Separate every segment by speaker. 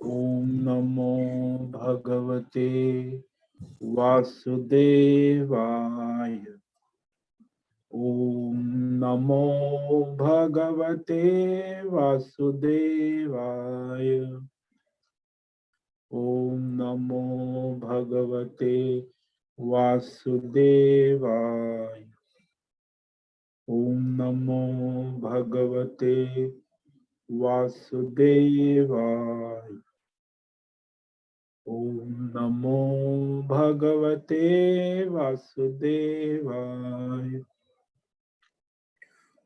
Speaker 1: ओम नमो भगवते वासुदेवाय। ओम नमो भगवते वासुदेवाय। ओम नमो भगवते वासुदेवाय। ओम नमो भगवते वासुदेवाय। ओम नमो भगवते वासुदेवाय।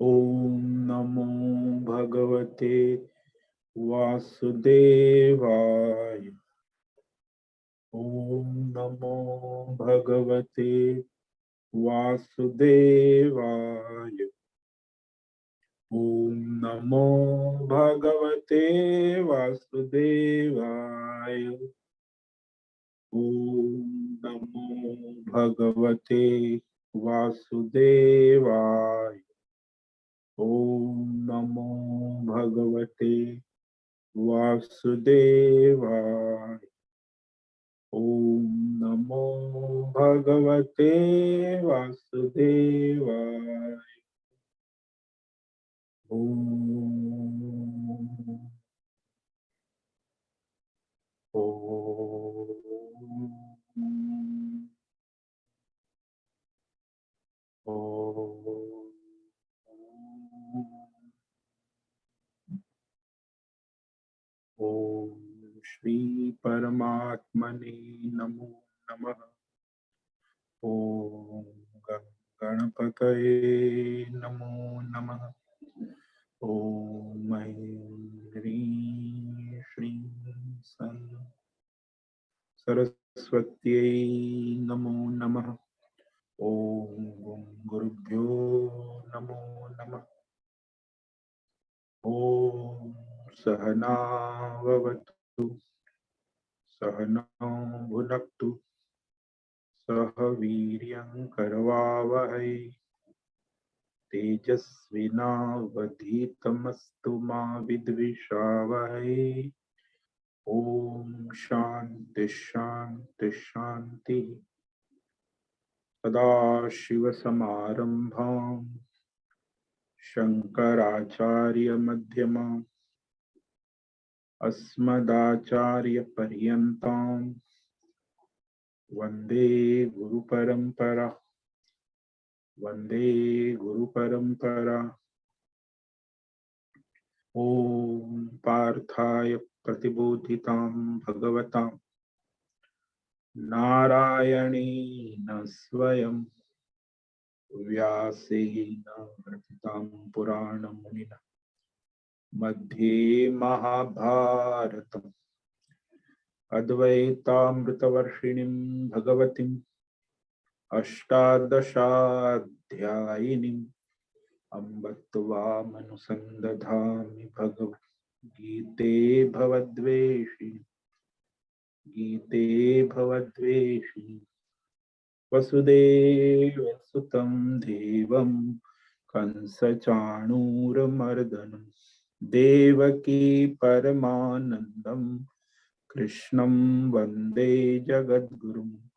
Speaker 1: ओम नमो भगवते वासुदेवाय। ओम नमो भगवते वासुदेवाय। ओम नमो भगवते वासुदेवाय। ओम नमो भगवते वासुदेवाय। ओम नमो भगवते वासुदेवाय। ओम नमो भगवते वासुदेवाय। ओम ओम श्री परमात्मने नमो नमः। ओम गणपतये नमो नमः। ओम ऐं ह्रीं श्रीं सरस्वत्यै नमो नमः। ओम गुरुभ्यो नमो नमः। ओम सहना भवतु सहनौ भुनक्तु सह वीर्यं करवावहै तेजस्विनावधीतमस्तु मा विद्विषावहै। ओम शांति शांति शांति। सदाशिवसमारम्भां शङ्कराचार्यमध्यमाम् अस्मदाचार्यपर्यन्तां वन्दे गुरुपरम्परा। वन्दे गुरुपरम्परा। ओम पार्थाय प्रतिबोधितां भगवता नारायणेन स्वयं व्यासेन रचितां पुराणमुनिना मध्ये महाभारतम् अद्वैतामृतवर्षिणीं भगवतीम् अष्टादशाध्यायिनीम् अम्ब त्वामनुसन्दधामि भगवद्गीते भवद्वेषिणि गीते भवद्वेषिणि। वसुदेवसुतं देवं कंसचाणूरमर्दनं देवकी परमानन्दं कृष्णं वन्दे जगद्गुरुं।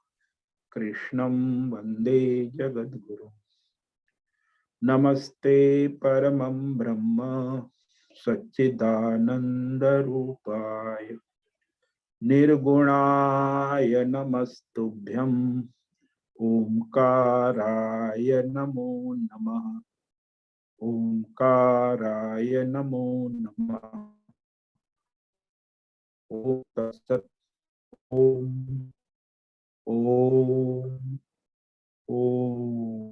Speaker 1: कृष्णं वन्दे जगद्गुरुं। नमस्ते परमं ब्रह्म सच्चिदानन्दरूपाय निर्गुणाय नमस्तुभ्यं ओंकाराय नमो नमः। ओंकाराय नमो नमः। ओम तत्सत्। ओम ओम ओम।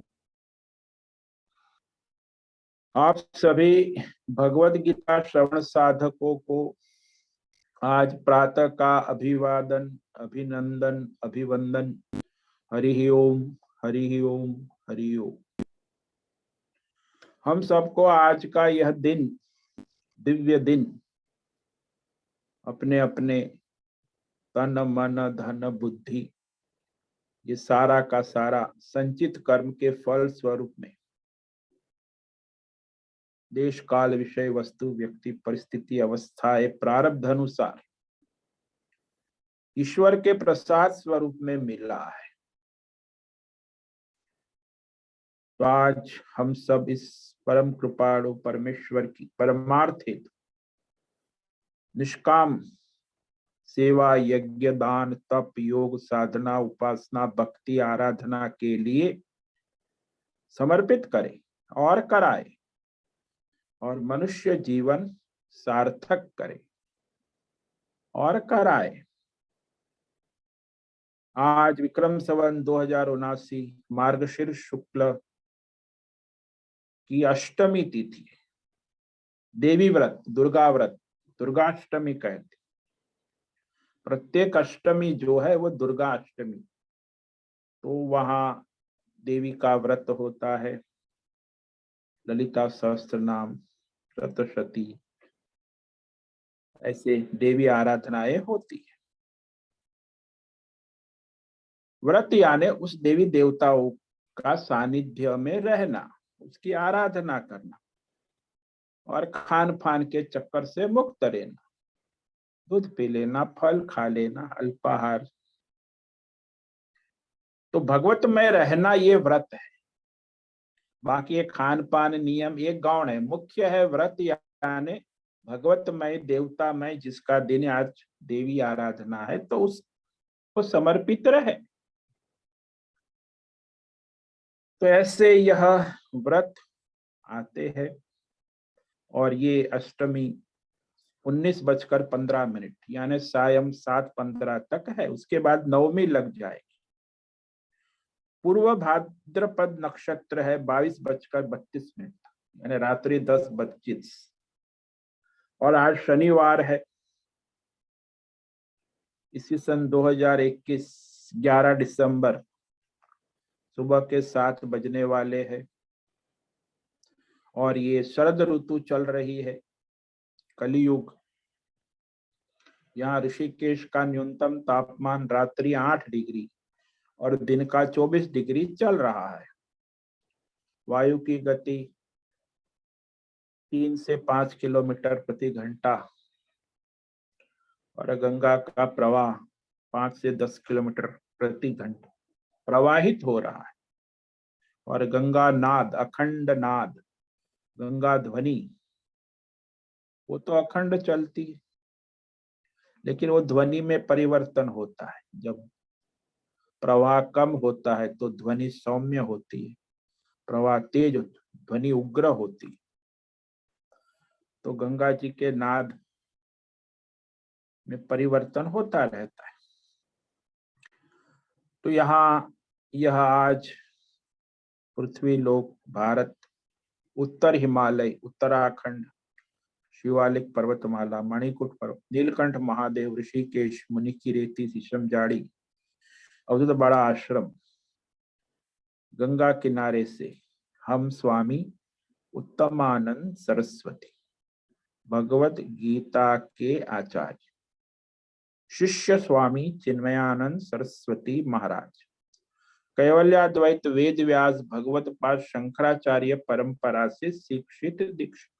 Speaker 1: आप सभी भगवद गीता श्रवण साधकों को आज प्रातः का अभिवादन, अभिनंदन, अभिवंदन। हरि ओम, हरि ओम, हरि ओम। हम सबको आज का यह दिन, दिव्य दिन, अपने अपने तन मन धन बुद्धि, ये सारा का सारा संचित कर्म के फल स्वरूप में देश काल विषय वस्तु व्यक्ति परिस्थिति अवस्थाएं प्रारब्ध अनुसार ईश्वर के प्रसाद स्वरूप में मिला है। तो आज हम सब इस परम कृपाणु परमेश्वर की परमार्थ हेतु निष्काम सेवा, यज्ञ, दान, तप, योग, साधना, उपासना, भक्ति, आराधना के लिए समर्पित करें और कराए और मनुष्य जीवन सार्थक करे और कराए। आज विक्रम संवत 2079 मार्गशीर्ष शुक्ल की अष्टमी तिथि है। देवी व्रत, दुर्गा व्रत, दुर्गाष्टमी कहते। प्रत्येक अष्टमी जो है वो दुर्गा अष्टमी, तो वहां देवी का व्रत होता है। ललिता सहस्त्र नाम, सप्तशती, ऐसे देवी आराधनाएं होती है। व्रत यानी उस देवी देवताओं का सानिध्य में रहना, उसकी आराधना करना और खान पान के चक्कर से मुक्त रहना, दूध पी लेना, फल खा लेना, अल्पाहार। तो भगवत में रहना ये व्रत है। बाकी ये खान पान नियम एक गौण है, मुख्य है व्रत यानी भगवतमय देवतामय जिसका दिन आज देवी आराधना है, तो उसको समर्पित रहे। तो ऐसे यह व्रत आते हैं और ये अष्टमी 19:15 यानी सायं 7:15 तक है। उसके बाद नवमी लग जाएगी। पूर्व भाद्रपद नक्षत्र है 22:32 यानी रात्रि 10:25 और आज शनिवार है। इसी सन 2021 11 दिसंबर सुबह के 7 बजने वाले हैं और ये शरद ऋतु चल रही है, कलियुग। यहाँ ऋषिकेश का न्यूनतम तापमान रात्रि 8 डिग्री और दिन का 24 डिग्री चल रहा है। वायु की गति 3 से 5 किलोमीटर प्रति घंटा और गंगा का प्रवाह 5 से 10 किलोमीटर प्रति घंटा प्रवाहित हो रहा है। और गंगा नाद, अखंड नाद, गंगा ध्वनि वो तो अखंड चलती है, लेकिन वो ध्वनि में परिवर्तन होता है। जब प्रवाह कम होता है तो ध्वनि सौम्य होती है, प्रवाह तेज ध्वनि उग्र होती है। तो गंगा जी के नाद में परिवर्तन होता रहता है। तो यहाँ यह आज पृथ्वी लोक भारत, उत्तर हिमालय, उत्तराखंड, शिवालिक पर्वतमाला, मणिकूट पर्वत, नीलकंठ महादेव, ऋषिकेश, मुनिकीरेती, शीशम जाड़ी, अवधूत बड़ा आश्रम, गंगा किनारे से हम स्वामी उत्तमानंद सरस्वती, भगवत गीता के आचार्य, शिष्य स्वामी चिन्मयानंद सरस्वती महाराज, कैवल्याद्वैत वेद व्यास भगवत पाद शंकराचार्य परंपरा से शिक्षित दीक्षित,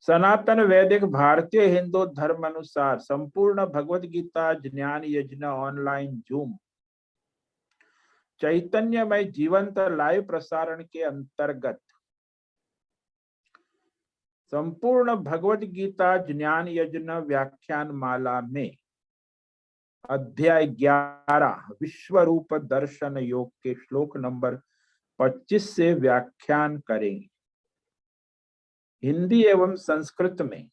Speaker 1: सनातन वैदिक भारतीय हिंदू धर्म अनुसार संपूर्ण भगवत गीता ज्ञान यज्ञ ऑनलाइन जूम चैतन्यमय जीवंत लाइव प्रसारण के अंतर्गत संपूर्ण भगवत गीता ज्ञान यज्ञ व्याख्यान माला में अध्याय 11 विश्व रूप दर्शन योग के श्लोक नंबर 25 से व्याख्यान करेंगे। हिंदी एवं संस्कृत में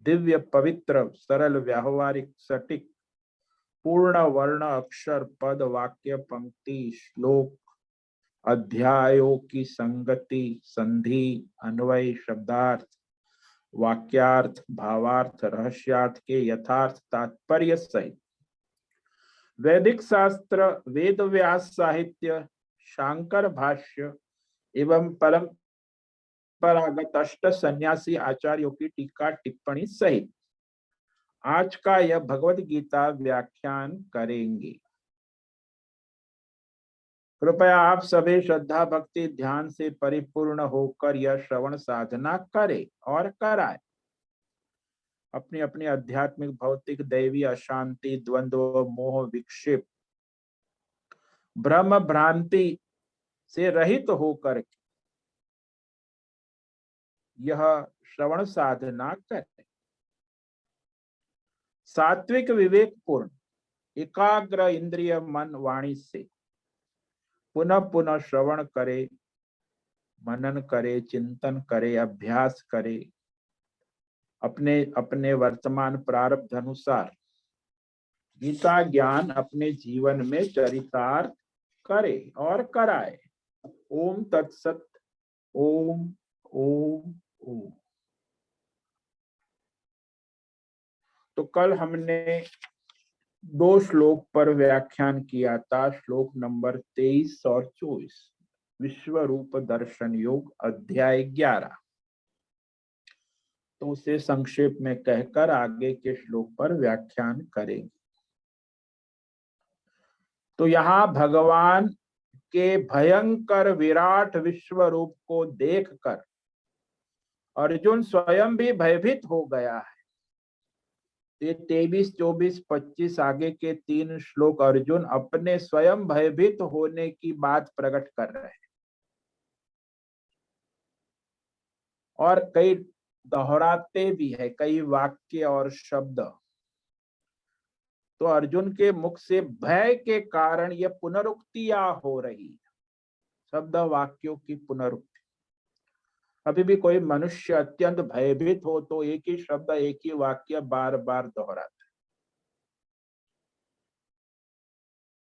Speaker 1: दिव्य, पवित्र, सरल, व्यावहारिक, सटीक, पूर्ण वर्ण, अक्षर, पद, वाक्य, पंक्ति, श्लोक, अध्यायों की संगति, संधि, अन्वय, शब्दार्थ, वाक्यार्थ, भावार्थ, रहस्यार्थ के यथार्थ तात्पर्य सहित वैदिक शास्त्र, वेद व्यास साहित्य, शांकर भाष्य एवं परंपरागत अष्ट सन्यासी आचार्यों की टीका टिप्पणी सहित आज का यह भगवद गीता व्याख्यान करेंगे। कृपया आप सभी श्रद्धा भक्ति ध्यान से परिपूर्ण होकर यह श्रवण साधना करें और कराएं। अपनी अपनी आध्यात्मिक भौतिक दैवी अशांति द्वंद्व मोह विक्षेप भ्रम भ्रांति से रहित होकर यह श्रवण साधना करें। सात्विक विवेकपूर्ण एकाग्र इंद्रिय मन वाणी से पुनः पुनः श्रवण करे, मनन करे, चिंतन करे, अभ्यास करे, अपने अपने वर्तमान प्रारब्ध अनुसार गीता ज्ञान अपने जीवन में चरितार्थ करे और कराए। ओम तत्सत। ओम ओम ओम। तो कल हमने 2 श्लोक पर व्याख्यान किया था, श्लोक नंबर 23 और 24, विश्व रूप दर्शन योग अध्याय 11। तो उसे संक्षेप में कहकर आगे के श्लोक पर व्याख्यान करेंगे। तो यहाँ भगवान के भयंकर विराट विश्व रूप को देखकर अर्जुन स्वयं भी भयभीत हो गया है। ये 23, 24, 25 आगे के 3 श्लोक अर्जुन अपने स्वयं भयभीत होने की बात प्रकट कर रहे हैं और कई दोहराते भी है, कई वाक्य और शब्द। तो अर्जुन के मुख से भय के कारण ये पुनरुक्तियां हो रही है, शब्द वाक्यों की पुनरुक्ति। अभी भी कोई मनुष्य अत्यंत भयभीत हो तो एक ही शब्द एक ही वाक्य बार बार दोहराता है,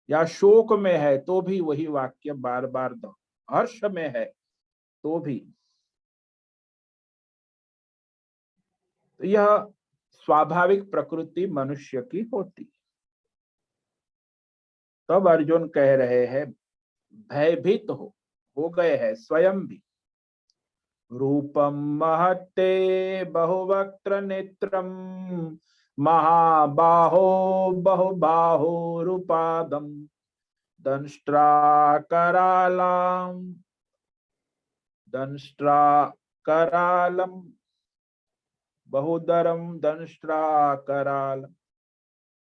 Speaker 1: या शोक में है तो भी वही वाक्य बार बार दोहराता, हर्ष में है तो भी। तो यह स्वाभाविक प्रकृति मनुष्य की होती। तब अर्जुन कह रहे हैं भयभीत हो गए हैं स्वयं भी। रूपम महत्ते बहुवक्त्र नेत्रम महाबाहो बहुबाहुरुपादम दंष्ट्राकरालम बहुदरम दंष्ट्राकरालम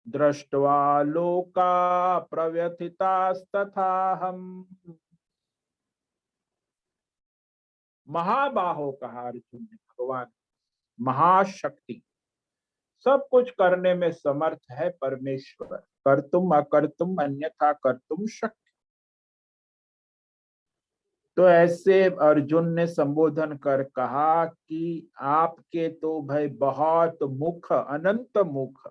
Speaker 1: दृष्ट्वा लोका प्रव्यथितास्तथाहम्। महाबाहो कहा अर्जुन ने, भगवान महाशक्ति, सब कुछ करने में समर्थ है परमेश्वर, कर्तुम अकर्तुम अन्यथा कर्तुम शक्य। तो ऐसे अर्जुन ने संबोधन कर कहा कि आपके तो भाई बहुत मुख, अनंत मुख,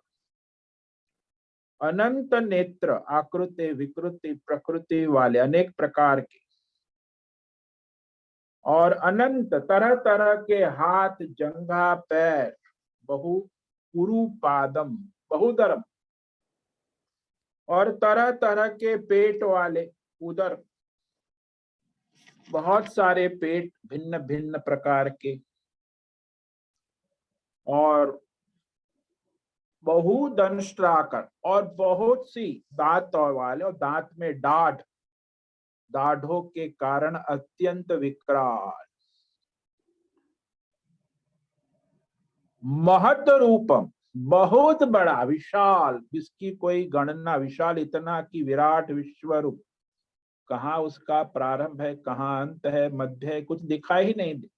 Speaker 1: अनंत नेत्र, आकृति विकृति प्रकृति वाले अनेक प्रकार के, और अनंत तरह तरह के हाथ, जंघा, पैर, बहु पुरुपादम बहुदरम, और तरह तरह के पेट वाले, उदर, बहुत सारे पेट भिन्न भिन्न प्रकार के, और बहुदंष्ट्राकर, और बहुत सी दांत वाले, और दांत में दाढ़, दाढ़ों के कारण अत्यंत विकराल। महत रूपम, बहुत बड़ा, विशाल, जिसकी कोई गणना, विशाल इतना कि विराट विश्व रूप, कहाँ उसका प्रारंभ है, कहाँ अंत है, मध्य है, कुछ दिखाई ही नहीं दे,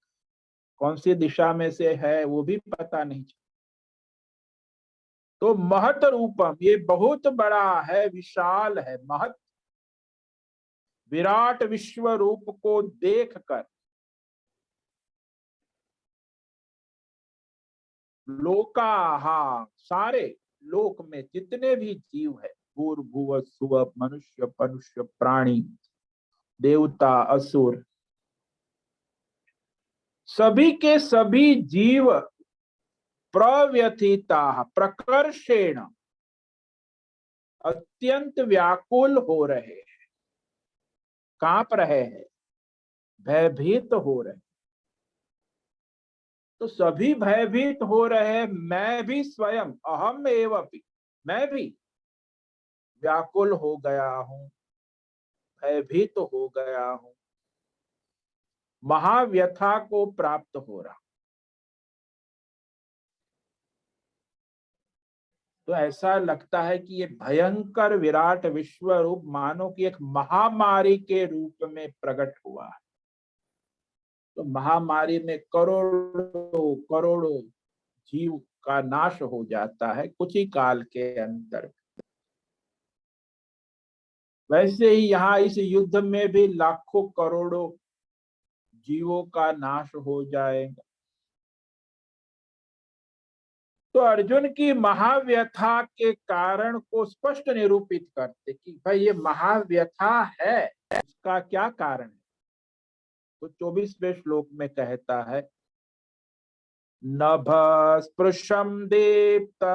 Speaker 1: कौन सी दिशा में से है वो भी पता नहीं। तो महत रूपम, ये बहुत बड़ा है, विशाल है, महत विराट विश्व रूप को देखकर लोका, सारे लोक में जितने भी जीव है, भूर्भुव सुव, मनुष्य पनुष्य प्राणी देवता असुर, सभी के सभी जीव प्रव्यथिता प्रकर्षेण, अत्यंत व्याकुल हो रहे हैं, कांप रहे हैं, भयभीत हो रहे हैं। तो सभी भयभीत हो रहे हैं, मैं भी स्वयं, अहम एवं, मैं भी व्याकुल हो गया हूं, भयभीत हो गया हूं, महाव्यथा को प्राप्त हो रहा। तो ऐसा लगता है कि ये भयंकर विराट विश्व रूप मानो कि एक महामारी के रूप में प्रकट हुआ है। तो महामारी में करोड़ों करोड़ों जीव का नाश हो जाता है कुछ ही काल के अंतर। वैसे ही यहाँ इस युद्ध में भी लाखों करोड़ों जीवों का नाश हो जाएगा। तो अर्जुन की महाव्यथा के कारण को स्पष्ट निरूपित करते कि भाई ये महाव्यथा है, इसका क्या कारण है। तो 24वें श्लोक में कहता है, नभ स्पृशम दीप्तमनेकवर्णम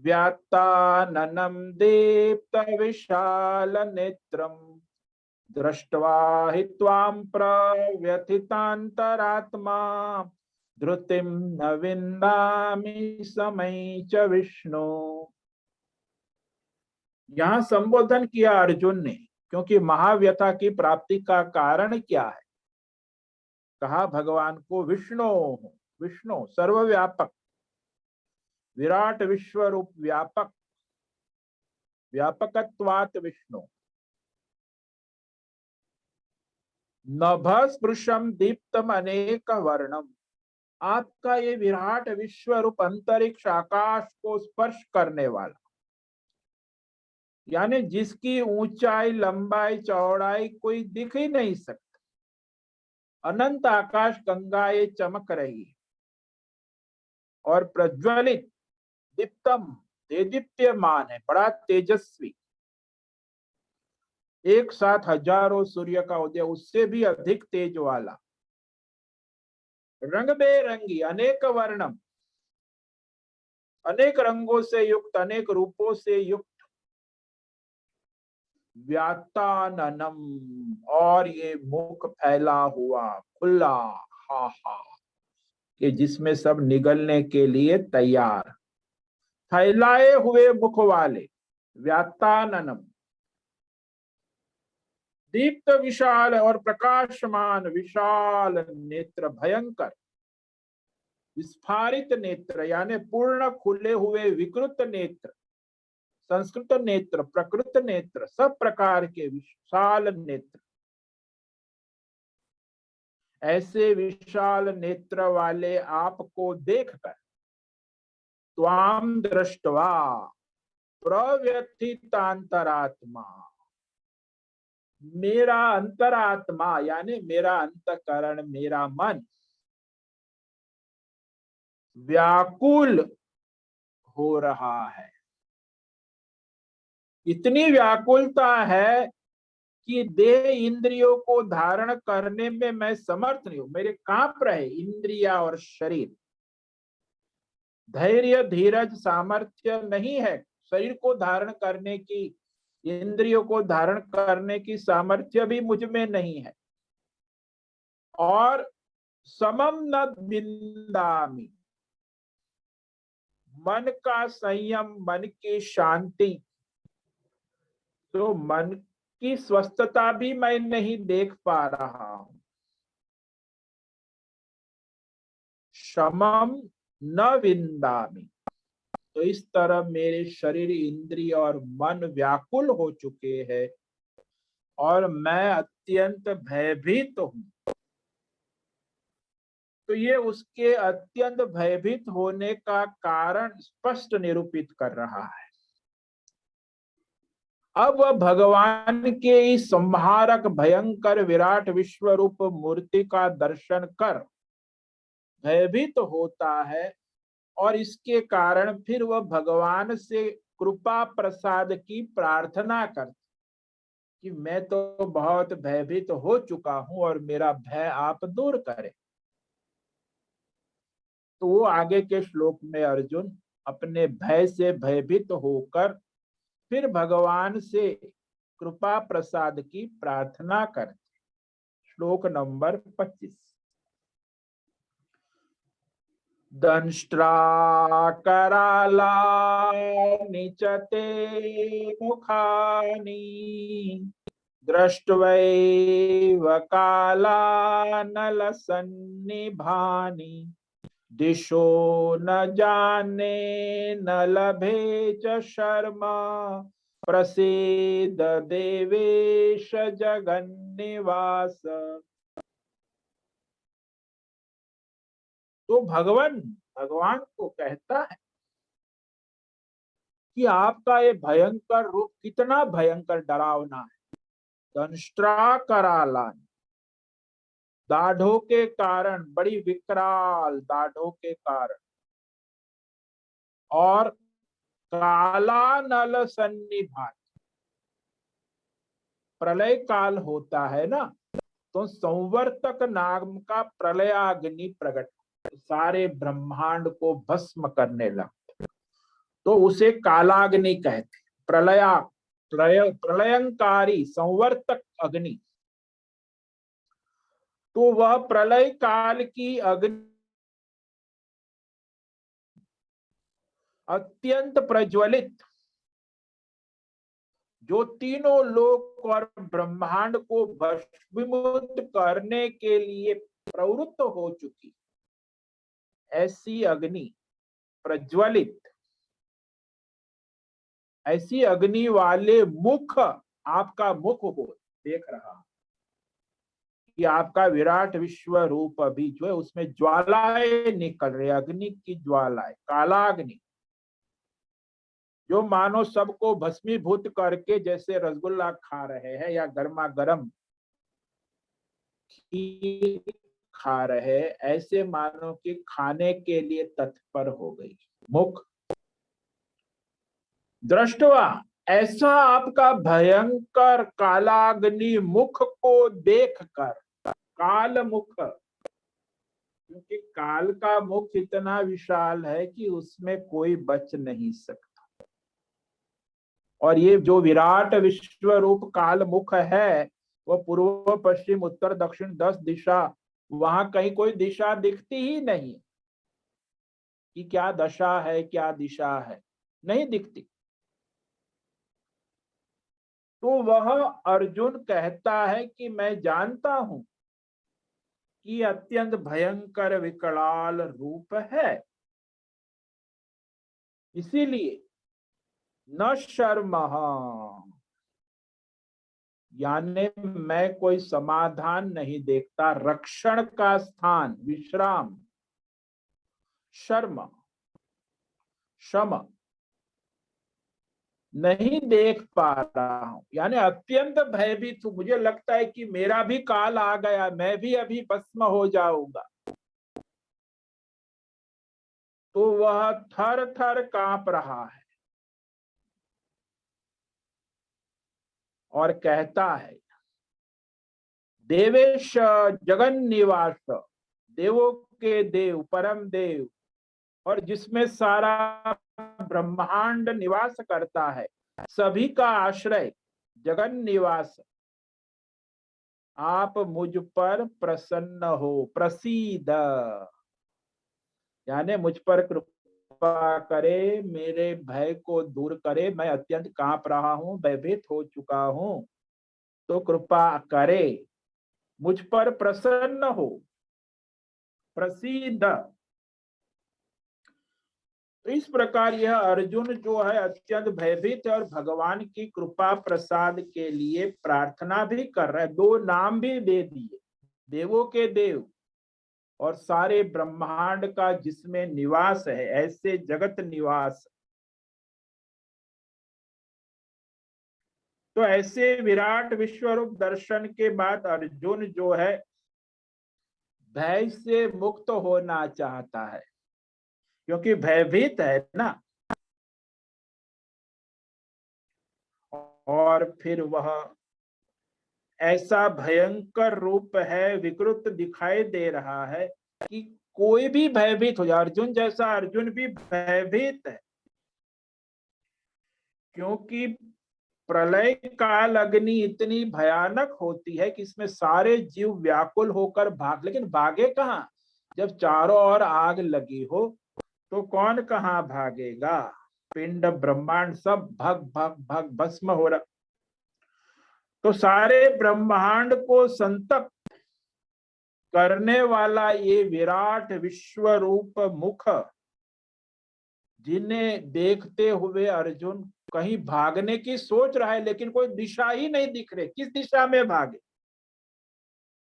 Speaker 1: व्यात्ताननं दीप्त विशाल नेत्रम दृष्ट्वा हि त्वां प्रव्यथितान्तरात्मा धृतिम न विन्दामि समय च विष्णु। यहाँ संबोधन किया अर्जुन ने, क्योंकि महाव्यथा की प्राप्ति का कारण क्या है। कहा भगवान को विष्णु, विष्णु सर्वव्यापक, विराट विश्व रूप व्यापक, व्यापकत्वात् विष्णु। नभ स्पृशम दीप्तम अनेक वर्णम, आपका ये विराट विश्व रूप अंतरिक्ष आकाश को स्पर्श करने वाला, यानी जिसकी ऊंचाई लंबाई चौड़ाई कोई दिख ही नहीं सकता, अनंत आकाश गंगाएं चमक रही है और प्रज्वलित दीप्तम तेजदीप्यमान है, बड़ा तेजस्वी, एक साथ हजारों सूर्य का उदय उससे भी अधिक तेज वाला, रंग बेरंगी अनेक वर्णम, अनेक रंगों से युक्त, अनेक रूपों से युक्त, व्यात्ताननम, और ये मुख फैला हुआ खुला, हा हा, कि जिसमें सब निगलने के लिए तैयार, फैलाए हुए मुख वाले, व्यात्ताननम, दीप्त विशाल और प्रकाशमान विशाल नेत्र, भयंकर विस्फारित नेत्र, यानी पूर्ण खुले हुए विकृत नेत्र, संस्कृत नेत्र, प्रकृत नेत्र, सब प्रकार के विशाल नेत्र। ऐसे विशाल नेत्र वाले आपको देखकर, त्वाम दृष्ट्वा प्रव्यथितांतरात्मा, मेरा अंतरात्मा यानी मेरा अंतकरण, मेरा मन व्याकुल हो रहा है। इतनी व्याकुलता है कि देह इंद्रियों को धारण करने में मैं समर्थ नहीं हूं, मेरे कांप रहे इंद्रिया और शरीर, धैर्य धीरज सामर्थ्य नहीं है शरीर को धारण करने की, इंद्रियों को धारण करने की सामर्थ्य भी मुझ में नहीं है। और समम न विंदामि, मन का संयम, मन की शांति, तो मन की स्वस्थता भी मैं नहीं देख पा रहा हूं। समम न विंदामि, तो इस तरह मेरे शरीर इंद्रिय और मन व्याकुल हो चुके हैं और मैं अत्यंत भयभीत हूं। तो ये उसके अत्यंत भयभीत होने का कारण स्पष्ट निरूपित कर रहा है। अब वह भगवान के इस संहारक भयंकर विराट विश्व रूप मूर्ति का दर्शन कर भयभीत होता है और इसके कारण फिर वह भगवान से कृपा प्रसाद की प्रार्थना करता कि मैं तो बहुत भयभीत हो चुका हूं और मेरा भय आप दूर करें। तो वो आगे के श्लोक में अर्जुन अपने भय से भयभीत होकर फिर भगवान से कृपा प्रसाद की प्रार्थना करते। श्लोक नंबर 25। दंष्ट्राकरालानि च ते मुखानि दृष्ट्वैव कालानलसन्निभानि दिशो न जाने न लभे च शर्मा, प्रसीद देवेश जगन्निवास। तो भगवान को कहता है कि आपका ये भयंकर रूप कितना भयंकर डरावना है। दंष्ट्रा करालान, दाढ़ों के कारण, बड़ी विकराल दाढ़ों के कारण, और काला नल सन्निभान, प्रलय काल होता है ना, तो संवर्तक नाम का प्रलयाग्नि प्रकट, सारे ब्रह्मांड को भस्म करने लगा, तो उसे कालाग्नि कहते। प्रलयंकारी संवर्तक अग्नि, तो वह प्रलय काल की अग्नि अत्यंत प्रज्वलित, जो तीनों लोक और ब्रह्मांड को भस्मीभूत करने के लिए प्रवृत्त हो चुकी, ऐसी अग्नि प्रज्वलित, ऐसी अग्नि वाले मुख, आपका मुख को देख रहा कि आपका विराट विश्व रूप अभी जो है उसमें ज्वालाएं निकल रही, अग्नि की ज्वालाएं, कालाग्नि, जो मानो सबको भस्मीभूत करके, जैसे रसगुल्ला खा रहे हैं या गर्मा गर्म खीर खा रहे, ऐसे मानो कि खाने के लिए तत्पर हो गई। मुख दृष्टवा, ऐसा आपका भयंकर कालाग्नि मुख को देखकर, काल मुख, क्योंकि काल का मुख इतना विशाल है कि उसमें कोई बच नहीं सकता, और ये जो विराट विश्व रूप काल मुख है, वो पूर्व पश्चिम उत्तर दक्षिण 10 दिशा, वहां कहीं कोई दिशा दिखती ही नहीं कि क्या दशा है क्या दिशा है, नहीं दिखती। तो वह अर्जुन कहता है कि मैं जानता हूं कि अत्यंत भयंकर विकराल रूप है, इसीलिए न शर्म, यानी मैं कोई समाधान नहीं देखता, रक्षण का स्थान, विश्राम, शर्म, शम नहीं देख पा रहा हूं, यानी अत्यंत भयभीत हूं, मुझे लगता है कि मेरा भी काल आ गया, मैं भी अभी भस्म हो जाऊंगा। तो वह थर थर कांप रहा है और कहता है, देवेश जगन निवास, देवों के देव, परम देव, और जिसमें सारा ब्रह्मांड निवास करता है, सभी का आश्रय, जगन निवास, आप मुझ पर प्रसन्न हो, प्रसीद, यानी मुझ पर कृपा करे, मेरे भय को दूर करे, मैं अत्यंत कांप रहा हूं, भयभीत हो चुका हूं, तो कृपा करे, मुझ पर प्रसन्न हो, प्रसीद। तो इस प्रकार यह अर्जुन जो है अत्यंत भयभीत है, और भगवान की कृपा प्रसाद के लिए प्रार्थना भी कर रहा है, 2 नाम भी दे दिए, देवों के देव और सारे ब्रह्मांड का जिसमें निवास है, ऐसे जगत निवास। तो ऐसे विराट विश्वरूप दर्शन के बाद अर्जुन जो है भय से मुक्त होना चाहता है, क्योंकि भयभीत है ना, और फिर वह ऐसा भयंकर रूप है, विकृत दिखाई दे रहा है कि कोई भी भयभीत हो जाए, अर्जुन जैसा अर्जुन भी भयभीत है, क्योंकि प्रलय काल अग्नि इतनी भयानक होती है कि इसमें सारे जीव व्याकुल होकर भाग, लेकिन भागे कहां, जब चारों ओर आग लगी हो तो कौन कहां भागेगा, पिंड ब्रह्मांड सब भग भग भग भस्म हो रहा, तो सारे ब्रह्मांड को संतप्त करने वाला ये विराट विश्व रूप मुख, जिन्हें देखते हुए अर्जुन कहीं भागने की सोच रहा है, लेकिन कोई दिशा ही नहीं दिख रही, किस दिशा में भागे,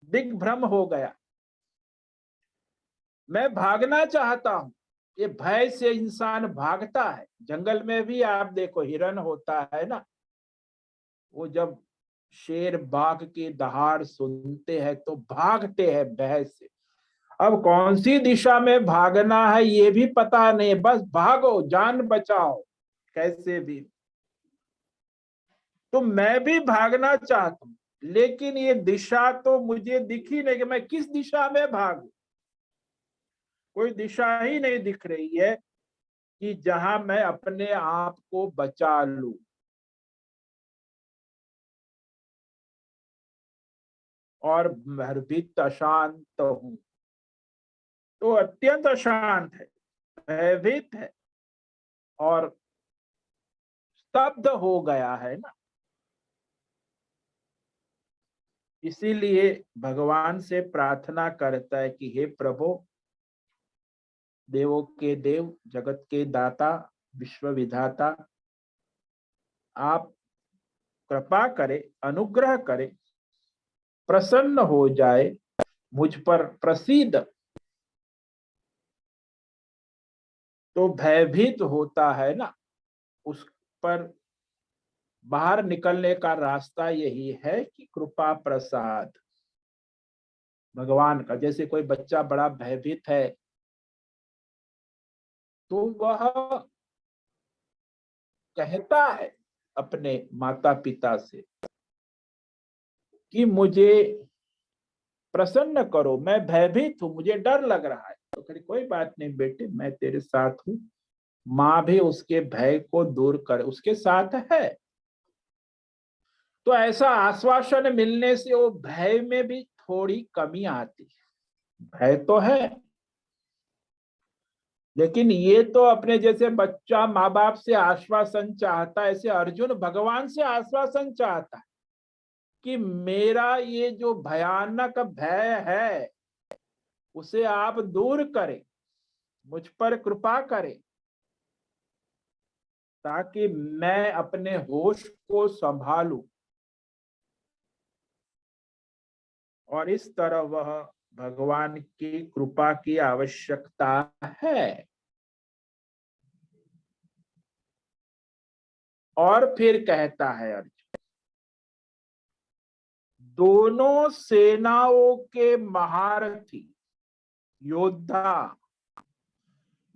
Speaker 1: दिग्भ्रम हो गया। मैं भागना चाहता हूं, ये भय से इंसान भागता है। जंगल में भी आप देखो, हिरन होता है ना, वो जब शेर बाघ की दहाड़ सुनते हैं तो भागते हैं भय से। अब कौन सी दिशा में भागना है ये भी पता नहीं, बस भागो, जान बचाओ कैसे भी। तो मैं भी भागना चाहता हूं, लेकिन ये दिशा तो मुझे दिखी नहीं कि मैं किस दिशा में भागू। कोई दिशा ही नहीं दिख रही है कि जहां मैं अपने आप को बचा लूं। और भयभीत अशांत हूं, तो अत्यंत अशांत है, भयभीत है और स्तब्ध हो गया है ना। इसीलिए भगवान से प्रार्थना करता है कि हे प्रभु, देवों के देव, जगत के दाता, विश्व विधाता, आप कृपा करें, अनुग्रह करें, प्रसन्न हो जाए, मुझ पर प्रसीद। तो भयभीत होता है ना, उस पर बाहर निकलने का रास्ता यही है कि कृपा प्रसाद भगवान का। जैसे कोई बच्चा बड़ा भयभीत है तो वह कहता है अपने माता पिता से कि मुझे प्रसन्न करो, मैं भयभीत हूं, मुझे डर लग रहा है। तो कहे कोई बात नहीं बेटे, मैं तेरे साथ हूं। माँ भी उसके भय को दूर कर उसके साथ है। तो ऐसा आश्वासन मिलने से वो भय में भी थोड़ी कमी आती है। भय तो है, लेकिन ये तो अपने जैसे बच्चा माँ बाप से आश्वासन चाहता है, ऐसे अर्जुन भगवान से आश्वासन चाहता है कि मेरा ये जो भयानक भय है उसे आप दूर करें, मुझ पर कृपा करें, ताकि मैं अपने होश को संभालूं। और इस तरह वह भगवान की कृपा की आवश्यकता है। और फिर कहता है अर्जुन, दोनों सेनाओं के महारथी योद्धा,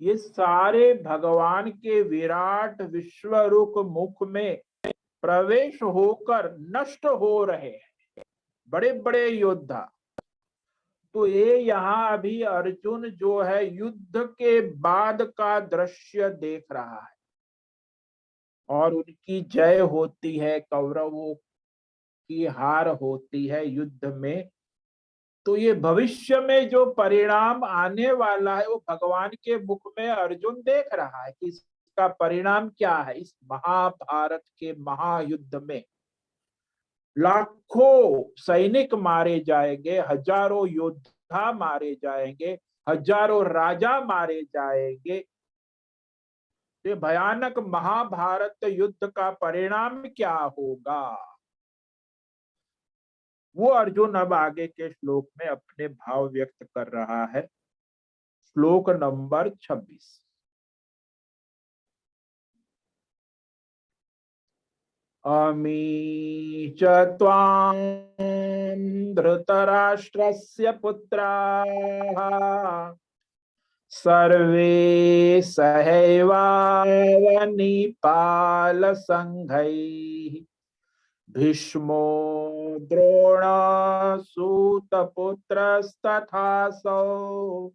Speaker 1: ये सारे भगवान के विराट विश्वरूप मुख में प्रवेश होकर नष्ट हो रहे हैं, बड़े बड़े योद्धा। तो ये यहाँ अभी अर्जुन जो है युद्ध के बाद का दृश्य देख रहा है, और उनकी जय होती है, कौरवों की हार होती है युद्ध में। तो ये भविष्य में जो परिणाम आने वाला है वो भगवान के मुख में अर्जुन देख रहा है कि इसका परिणाम क्या है। इस महाभारत के महायुद्ध में लाखों सैनिक मारे जाएंगे, हजारों योद्धा मारे जाएंगे, हजारों राजा मारे जाएंगे। ये भयानक महाभारत युद्ध का परिणाम क्या होगा, वो अर्जुन अब आगे के श्लोक में अपने भाव व्यक्त कर रहा है। श्लोक नंबर 26। अमी च त्वां धृतराष्ट्रस्य पुत्राः सर्वे सहैवावनिपालसङ्घैः भीष्मो द्रोणसूतपुत्रस्तथासौ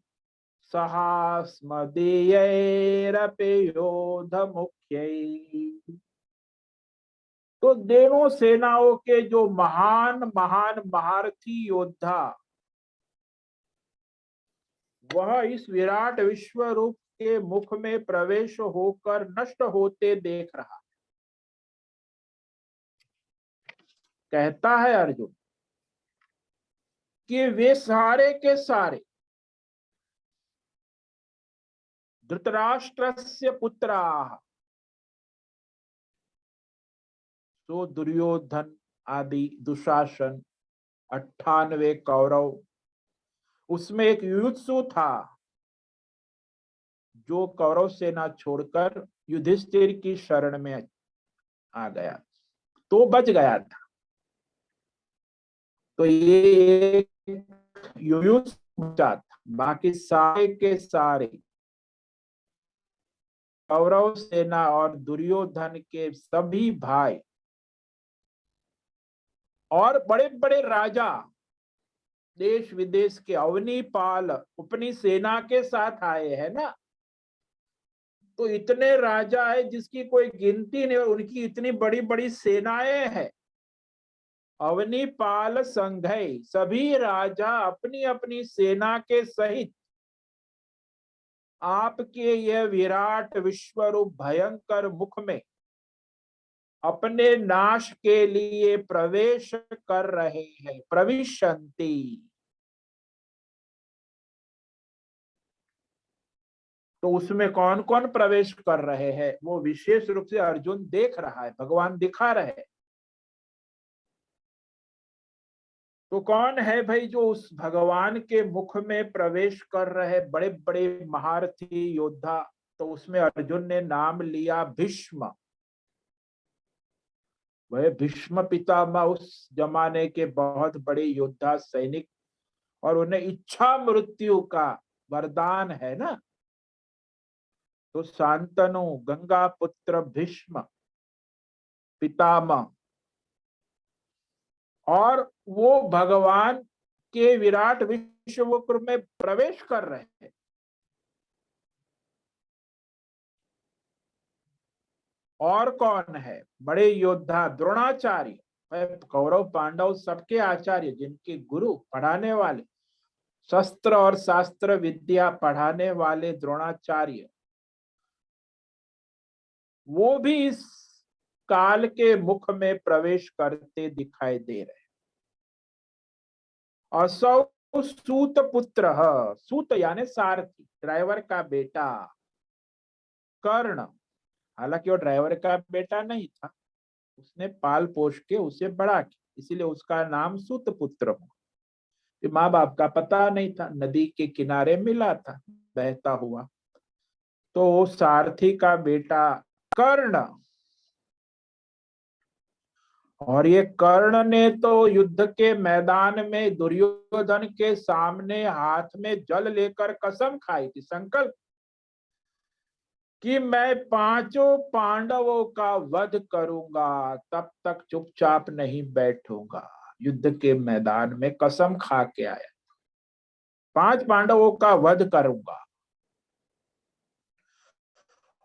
Speaker 1: सहास्मदीयैरपि योधमुख्यैः। तो दोनों सेनाओं के जो महान महान महारथी योद्धा, वह इस विराट विश्व रूप के मुख में प्रवेश होकर नष्ट होते देख रहा। कहता है अर्जुन कि वे सारे के सारे धृतराष्ट्रस्य पुत्राः, तो दुर्योधन आदि, दुशासन, 98 कौरव, उसमें एक युयुत्सु था जो कौरव सेना छोड़कर युधिष्ठिर की शरण में आ गया, तो बच गया था। तो ये एक युयुत्सु बचा था, बाकी सारे के सारे कौरव सेना और दुर्योधन के सभी भाई और बड़े बड़े राजा, देश विदेश के अवनीपाल अपनी सेना के साथ आए हैं ना। तो इतने राजा है जिसकी कोई गिनती नहीं, और उनकी इतनी बड़ी बड़ी सेनाएं हैं। अवनीपाल संघई सभी राजा अपनी अपनी सेना के सहित आपके यह विराट विश्वरूप भयंकर मुख में अपने नाश के लिए प्रवेश कर रहे हैं, प्रविशन्ति। तो उसमें कौन कौन प्रवेश कर रहे हैं वो विशेष रूप से अर्जुन देख रहा है, भगवान दिखा रहे हैं। तो कौन है भाई जो उस भगवान के मुख में प्रवेश कर रहे बड़े बड़े महारथी योद्धा? तो उसमें अर्जुन ने नाम लिया भीष्म। वह भीष्म पितामह उस जमाने के बहुत बड़े योद्धा सैनिक, और उन्हें इच्छा मृत्यु का वरदान है ना। तो शांतनु गंगा पुत्र भीष्म पितामह, और वो भगवान के विराट विश्व में प्रवेश कर रहे हैं। और कौन है? बड़े योद्धा द्रोणाचार्य, कौरव पांडव सबके आचार्य, जिनके गुरु पढ़ाने वाले, शस्त्र और शास्त्र विद्या पढ़ाने वाले द्रोणाचार्य, वो भी इस काल के मुख में प्रवेश करते दिखाई दे रहे। असौ सूत पुत्र, सूत यानी सारथी, ड्राइवर का बेटा, कर्ण, हालांकि वो ड्राइवर का बेटा नहीं था, उसने पाल पोष के उसे बड़ा किया, इसीलिए उसका नाम सूत पुत्र हुआ। माँ बाप का पता नहीं था, नदी के किनारे मिला था बहता हुआ। तो सारथी का बेटा कर्ण, और ये कर्ण ने तो युद्ध के मैदान में दुर्योधन के सामने हाथ में जल लेकर कसम खाई थी, संकल्प, कि मैं पांचों पांडवों का वध करूंगा, तब तक चुपचाप नहीं बैठूंगा। युद्ध के मैदान में कसम खा के आया, 5 पांडवों का वध करूंगा।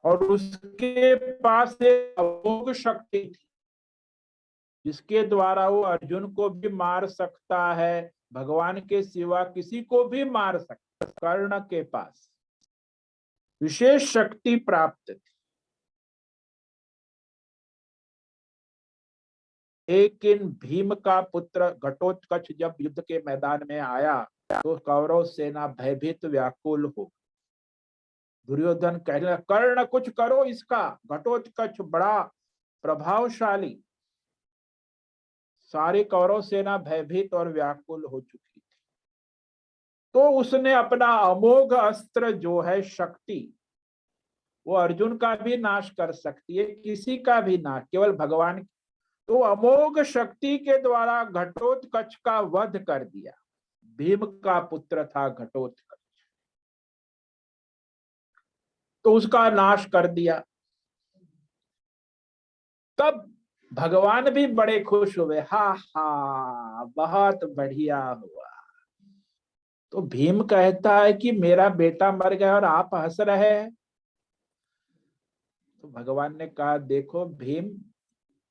Speaker 1: और उसके पास एक अमोघ शक्ति थी जिसके द्वारा वो अर्जुन को भी मार सकता है, भगवान के सिवा किसी को भी मार सकता। कर्ण के पास विशेष शक्ति प्राप्त थी। लेकिन भीम का पुत्र घटोत्कच जब युद्ध के मैदान में आया तो कौरव सेना भयभीत व्याकुल हो। दुर्योधन कहने लगा, कर्ण कुछ करो इसका, घटोत्कच बड़ा प्रभावशाली। सारी कौरव सेना भयभीत और व्याकुल हो चुकी थी। तो उसने अपना अमोघ अस्त्र जो है शक्ति, वो अर्जुन का भी नाश कर सकती है, किसी का भी नाश, केवल भगवान। तो अमोघ शक्ति के द्वारा घटोत्कच का वध कर दिया। भीम का पुत्र था घटोत्कच, तो उसका नाश कर दिया। तब भगवान भी बड़े खुश हुए, हा हा बहुत बढ़िया हुआ। तो भीम कहता है कि मेरा बेटा मर गया और आप हंस रहे हैं। तो भगवान ने कहा, देखो भीम,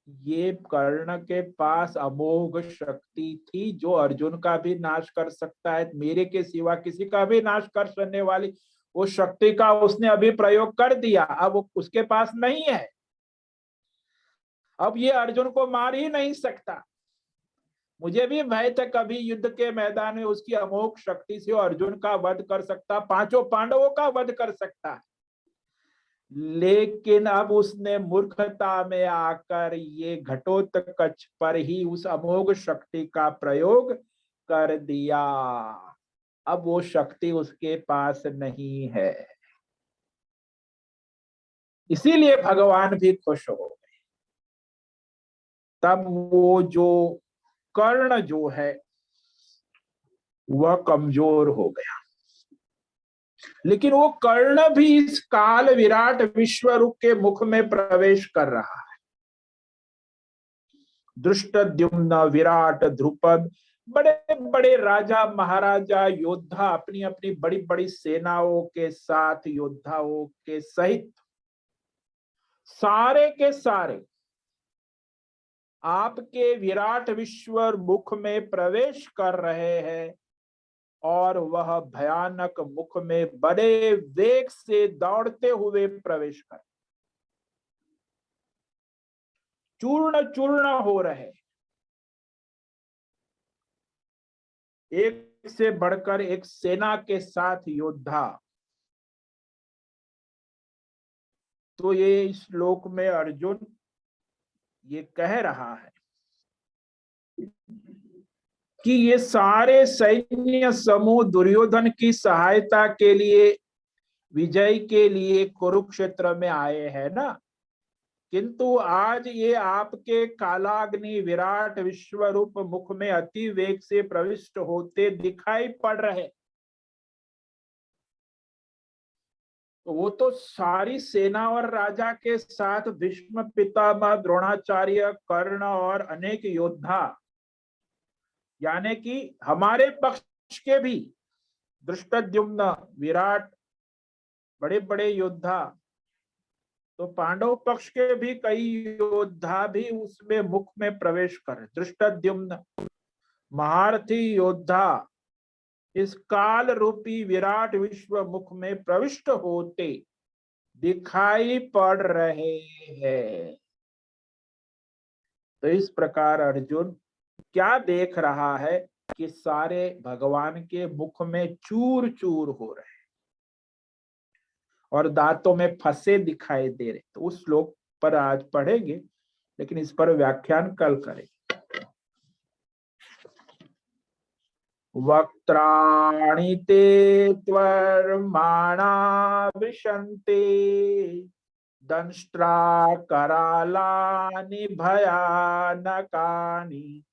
Speaker 1: ये कर्ण के पास अमोघ शक्ति थी जो अर्जुन का भी नाश कर सकता है, मेरे के सिवा किसी का भी नाश कर सकने वाली वो शक्ति का उसने अभी प्रयोग कर दिया, अब वो उसके पास नहीं है। अब ये अर्जुन को मार ही नहीं सकता, मुझे भी भय था कभी युद्ध के मैदान में उसकी अमोघ शक्ति से अर्जुन का वध कर सकता, पांचों पांडवों का वध कर सकता है, लेकिन अब उसने मूर्खता में आकर ये घटोत्कच पर ही उस अमोघ शक्ति का प्रयोग कर दिया। अब वो शक्ति उसके पास नहीं है, इसीलिए भगवान भी खुश हो गए। तब वो जो कर्ण जो है वह कमजोर हो गया, लेकिन वो कर्ण भी इस काल विराट विश्वरूप के मुख में प्रवेश कर रहा है। दृष्टद्युम्न, विराट, ध्रुपद, बड़े बड़े राजा महाराजा योद्धा अपनी अपनी बड़ी बड़ी सेनाओं के साथ, योद्धाओं के सहित सारे के सारे आपके विराट विश्व मुख में प्रवेश कर रहे हैं, और वह भयानक मुख में बड़े वेग से दौड़ते हुए प्रवेश कर चूर्ण चूर्ण हो रहे, एक से बढ़कर एक सेना के साथ योद्धा। तो ये श्लोक में अर्जुन ये कह रहा है कि ये सारे सैन्य समूह दुर्योधन की सहायता के लिए, विजय के लिए कुरुक्षेत्र में आए हैं ना, किंतु आज ये आपके कालाग्नि विराट विश्वरूप मुख में अति वेग से प्रविष्ट होते दिखाई पड़ रहे। तो वो तो सारी सेना और राजा के साथ भीष्म पितामह, द्रोणाचार्य, कर्ण और अनेक योद्धा, यानी कि हमारे पक्ष के भी दृष्टद्युम्न, विराट, बड़े बड़े योद्धा, तो पांडव पक्ष के भी कई योद्धा भी उसमें मुख में प्रवेश कर, दृष्टद्युम्न महारथी योद्धा इस काल रूपी विराट विश्व मुख में प्रविष्ट होते दिखाई पड़ रहे हैं। तो इस प्रकार अर्जुन क्या देख रहा है कि सारे भगवान के मुख में चूर चूर हो रहे और दांतों में फंसे दिखाई दे रहे। तो उस श्लोक पर आज पढ़ेंगे, लेकिन इस पर व्याख्यान कल करेंगे। वक्त्राणि ते त्वर्माणा विशन्ते, दंष्ट्रा करालानि भयानकानि,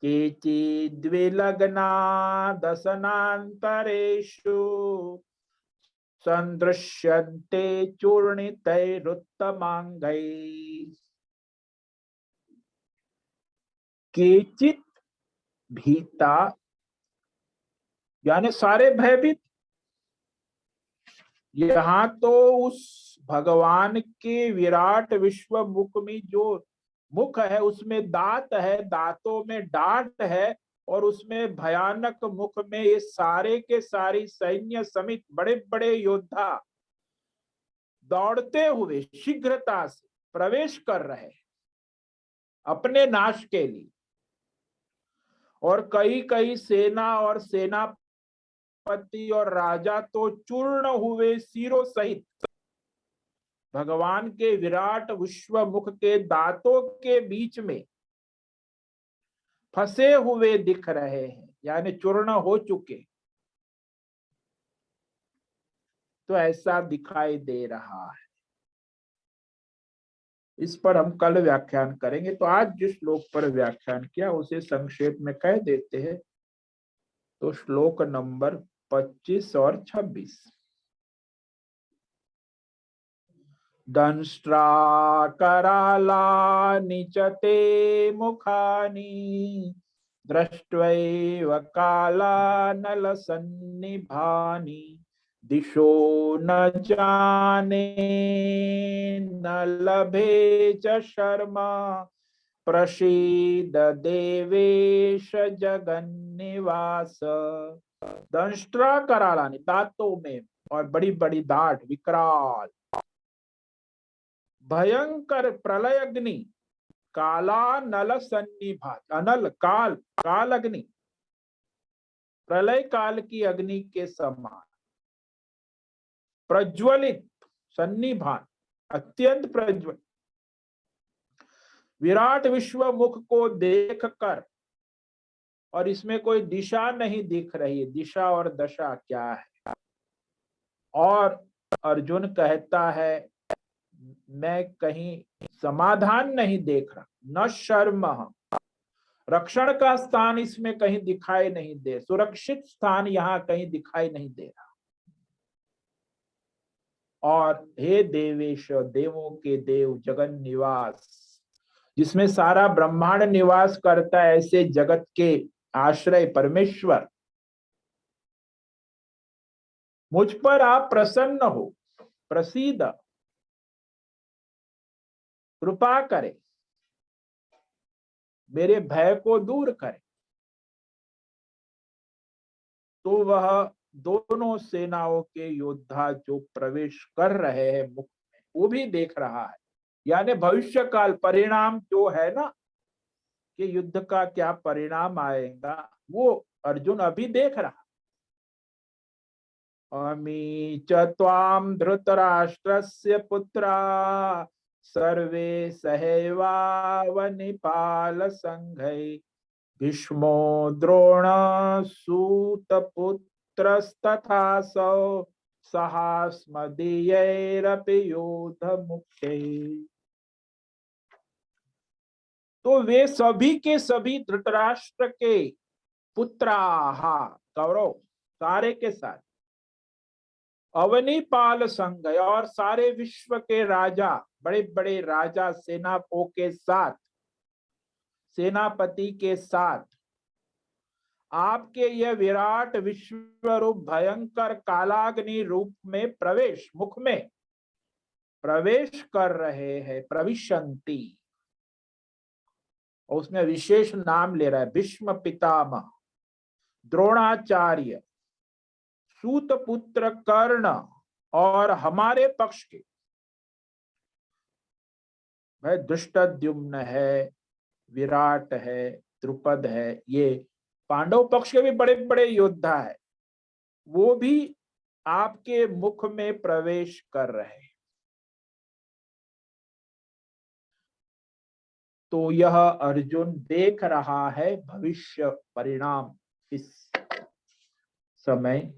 Speaker 1: केचिद्विलग्ना दशनान्तरेषु, सन्दृश्यन्ते चूर्णितैरुत्तमाङ्गैः। केचित् भीता, यानी सारे भयभीत। यहाँ तो उस भगवान के विराट विश्व मुख में जो मुख है उसमें दांत है, दांतों में डांट है, और उसमें भयानक मुख में ये सारे के सारी सैन्य समेत बड़े बड़े योद्धा दौड़ते हुए शीघ्रता से प्रवेश कर रहे अपने नाश के लिए। और कई कई सेना और सेनापति और राजा तो चूर्ण हुए सिरों सहित भगवान के विराट विश्व मुख के दांतों के बीच में फंसे हुए दिख रहे हैं, यानी चूर्ण हो चुके। तो ऐसा दिखाई दे रहा है। इस पर हम कल व्याख्यान करेंगे। तो आज जिस श्लोक पर व्याख्यान किया उसे संक्षेप में कह देते हैं। तो श्लोक नंबर 25 और 26। दंष्ट्रा करालानि च ते मुखानि, दृष्ट्वैव कालानलसन्निभानि, दिशो न जाने न लभे च शर्मा, प्रसीद देवेश जगन्निवास। दंष्ट्रा करालानि, दांतों में और बड़ी बड़ी दाढ़, विकराल भयंकर प्रलय अग्नि काला नल सन्निभात, अनल काल, काल अग्नि, प्रलय काल की अग्नि के समान, प्रज्वलित, सन्निभान, अत्यंत प्रज्वलित, विराट विश्व मुख को देखकर, और इसमें कोई दिशा नहीं दिख रही है, दिशा और दशा क्या है। और अर्जुन कहता है मैं कहीं समाधान नहीं देख रहा, न शर्म, रक्षण का स्थान इसमें कहीं दिखाई नहीं दे, सुरक्षित स्थान यहां कहीं दिखाई नहीं दे रहा। और हे देवेश, देवों के देव, जगन निवास, जिसमें सारा ब्रह्मांड निवास करता है, ऐसे जगत के आश्रय परमेश्वर, मुझ पर आप प्रसन्न हो, प्रसीद, कृपा करे, मेरे भय को दूर करे। तो वह दोनों सेनाओं के योद्धा जो प्रवेश कर रहे हैं मुख में, वो भी देख रहा है। यानी भविष्य काल परिणाम जो है ना, कि युद्ध का क्या परिणाम आएगा, वो अर्जुन अभी देख रहा। अमी च त्वाम धृतराष्ट्रस्य पुत्रा सर्वे सहैवावनिपाल संघै भीष्मो द्रोण सूतपुत्रस्तथासौ सहास्मदीयैरपि योधमुख्यैः। तो वे सभी के सभी धृतराष्ट्र के पुत्राहा, कौरव सारे के साथ, अवनीपाल संघ, और सारे विश्व के राजा, बड़े बड़े राजा सेनाओं के साथ, सेनापति के साथ, आपके यह विराट विश्व रूप भयंकर कालाग्नि रूप में प्रवेश, मुख में प्रवेश कर रहे हैं, प्रविशंति। और उसमें विशेष नाम ले रहा है, भीष्म पितामह, द्रोणाचार्य, सूत पुत्र कर्ण, और हमारे पक्ष के भाई धृष्टद्युम्न है, विराट है, द्रुपद है, ये पांडव पक्ष के भी बड़े बड़े योद्धा है, वो भी आपके मुख में प्रवेश कर रहे हैं। तो यह अर्जुन देख रहा है भविष्य परिणाम इस समय।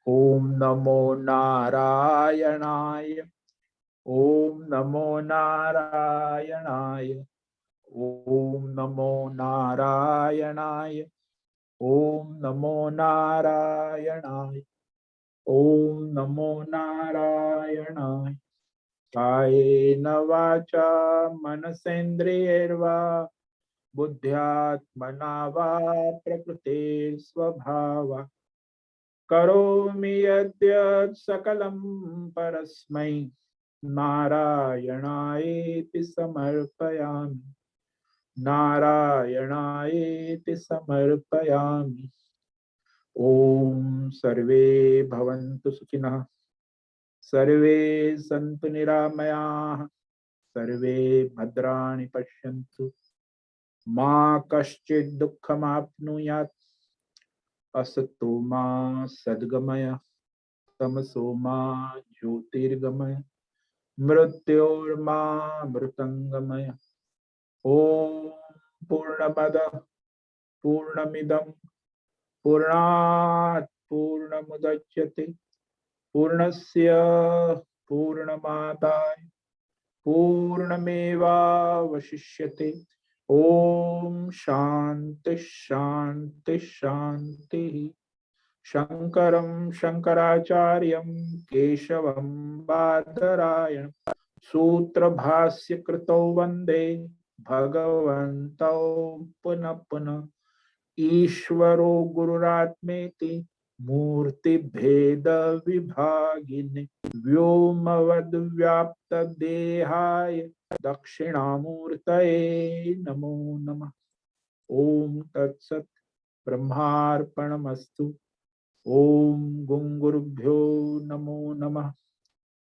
Speaker 1: ओम नमो नारायणाय, ओम नमो नारायणाय, ओम नमो नारायणाय, ओम नमो नारायणाय, ओम नमो नारायणाय। कायेन वाचा मनसेन्द्रियैर्वा बुद्ध्यात्मना वा प्रकृते स्वभावा करोमि यद्यत् सकलं परस्मै नारायणायेति समर्पयामि, नारायणायेति समर्पयामि। ओम सर्वे भवन्तु सुखिनः, सर्वे सन्तु निरामयाः, सर्वे भद्राणि पश्यन्तु, मा कश्चित् दुःखमाप्नुयात्, असतो मा सद्गमय, तमसो मा ज्योतिर्गमय, मृत्योर्मा मृतंगमय। ओम पूर्णमदः पूर्णमिदं पूर्णात् पूर्णमुदच्यते पूर्णस्य पूर्णमादाय पूर्णमेवावशिष्यते। ओम शांति शांति शांति। शंकरं शंकराचार्यं केशवं बादरायणं सूत्र भाष्य कृतौ वंदे भगवन्तौ पुनः पुनः। ईश्वरो गुरुरात्मेति मूर्ति भेद विभागिने व्योमवद्व्याप्त देहाय दक्षिणामूर्तये नमो नमः। ओम तत्सत्। ब्रह्मार्पणमस्तु। ओम गुरुभ्यो नमो नमः।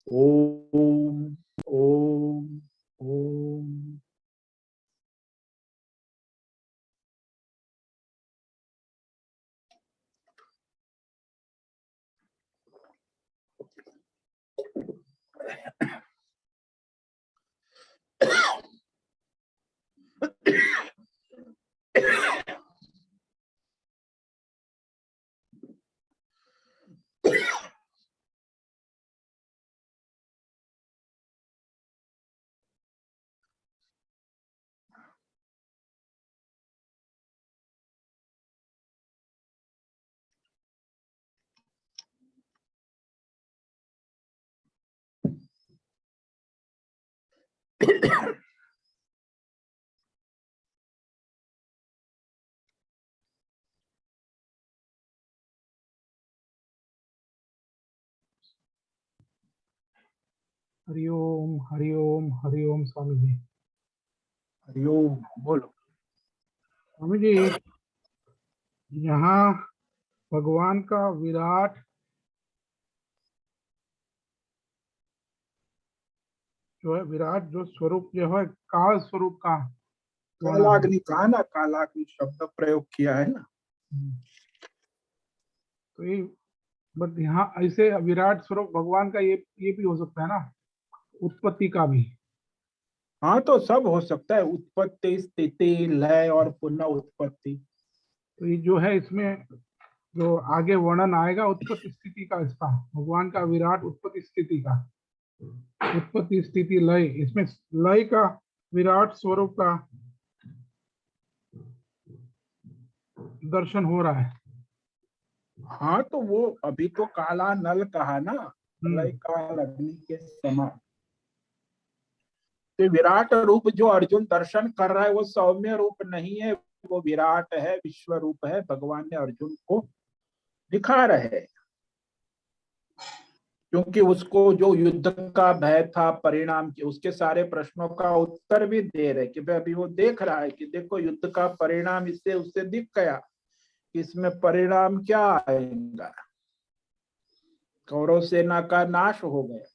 Speaker 1: ओम ओम ओम।
Speaker 2: हरिओम हरिओम हरिओम स्वामी जी।
Speaker 1: हरिओम। बोलो।
Speaker 2: स्वामी जी, यहाँ भगवान का विराट जो है, विराट जो स्वरूप जो है, काल स्वरूप का वर्णन है।
Speaker 1: कालाग्नि कहा ना, कालाग्नि शब्द प्रयोग किया है ना।
Speaker 2: तो ये बट यहाँ ऐसे विराट स्वरूप भगवान का ये भी हो सकता है ना, उत्पत्ति का भी।
Speaker 1: हाँ, तो सब हो सकता है, उत्पत्ति, स्थिति, लय और पुनः उत्पत्ति।
Speaker 2: तो ये जो है, इसमें जो आगे वर्णन आएगा उत्पत्ति स्थिति का, इसका भगवान का विराट उत्पत्ति स्थिति का, उत्पत्ति स्थिति लय, इसमें लय का विराट स्वरूप का दर्शन हो रहा है।
Speaker 1: हाँ, तो वो अभी तो काला नल कहा ना, प्रलय काल अग्नि के समान। तो विराट रूप जो अर्जुन दर्शन कर रहा है वो सौम्य रूप नहीं है, वो विराट है, विश्व रूप है। भगवान ने अर्जुन को दिखा रहे, क्योंकि उसको जो युद्ध का भय था, परिणाम की, उसके सारे प्रश्नों का उत्तर भी दे रहे कि भाई अभी वो देख रहा है कि देखो युद्ध का परिणाम इससे उससे दिख गया, इसमें परिणाम क्या आएगा, कौरव सेना का नाश हो गया।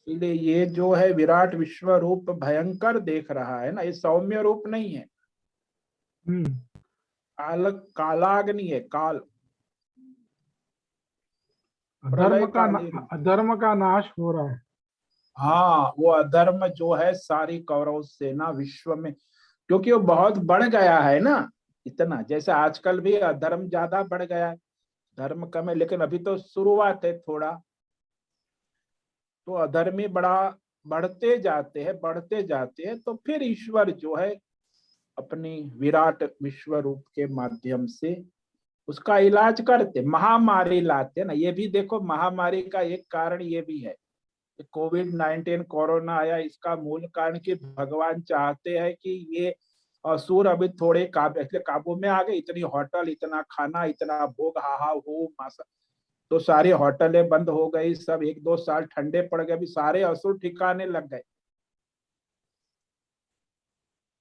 Speaker 1: इसलिए ये जो है विराट विश्व रूप भयंकर देख रहा है ना, ये सौम्य रूप नहीं है। काल, कालाग्नि है, काल, प्रलय कालीन।
Speaker 2: अधर्म का नाश हो रहा है।
Speaker 1: हाँ, वो अधर्म जो है सारी कौरव सेना विश्व में, क्योंकि वो बहुत बढ़ गया है ना, इतना, जैसे आजकल भी अधर्म ज्यादा बढ़ गया है, धर्म कम है, लेकिन अभी तो शुरुआत है थोड़ा। तो अधर्मी बड़ा बढ़ते जाते हैं, बढ़ते जाते हैं, तो फिर ईश्वर जो है अपनी विराट विश्व रूप के माध्यम से उसका इलाज करते, महामारी लाते ना। ये भी देखो, महामारी का एक कारण ये भी है, कोविड-19 कोरोना आया, इसका मूल कारण कि भगवान चाहते हैं कि ये असुर अभी थोड़े काबू में आ गए। इतनी होटल, इतना खाना, इतना भोग, हाहा हो मासा, तो सारी होटलें बंद हो गई, सब 1-2 साल ठंडे पड़ गए, अभी सारे असुर ठिकाने लग गए।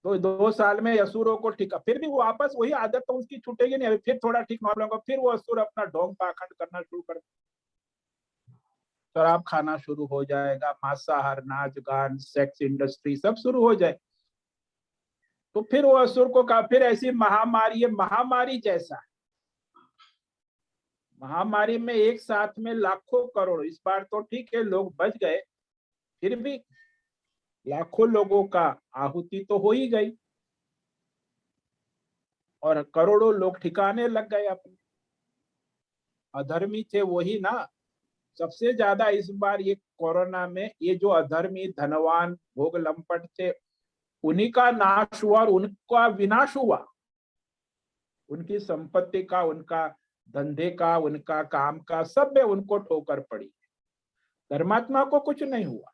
Speaker 1: तो 2 साल में असुरों को ठीक, फिर भी वो वापस वही आदत तो उसकी छूटेगी नहीं, अभी फिर थोड़ा ठीक नॉर्मल होगा, फिर वो असुर अपना ढोंग पाखंड करना शुरू कर, शराब खाना शुरू हो जाएगा, मांसाहार, नाच गान, सेक्स इंडस्ट्री सब शुरू हो जाए। तो फिर वो असुर को का फिर ऐसी महामारी है, महामारी जैसा, महामारी में एक साथ में लाखों करोड़, इस बार तो ठीक है लोग बच गए, फिर भी लाखों लोगों का आहुति तो हो ही गई और करोड़ों लोग ठिकाने लग गए अपने। अधर्मी थे वही ना सबसे ज्यादा इस बार, ये कोरोना में ये जो अधर्मी धनवान भोग लंपट थे, उन्हीं का नाश हुआ और उनका विनाश हुआ, उनकी संपत्ति का, उनका धंधे का, उनका काम का, सब में उनको ठोकर पड़ी। धर्मात्मा को कुछ नहीं हुआ।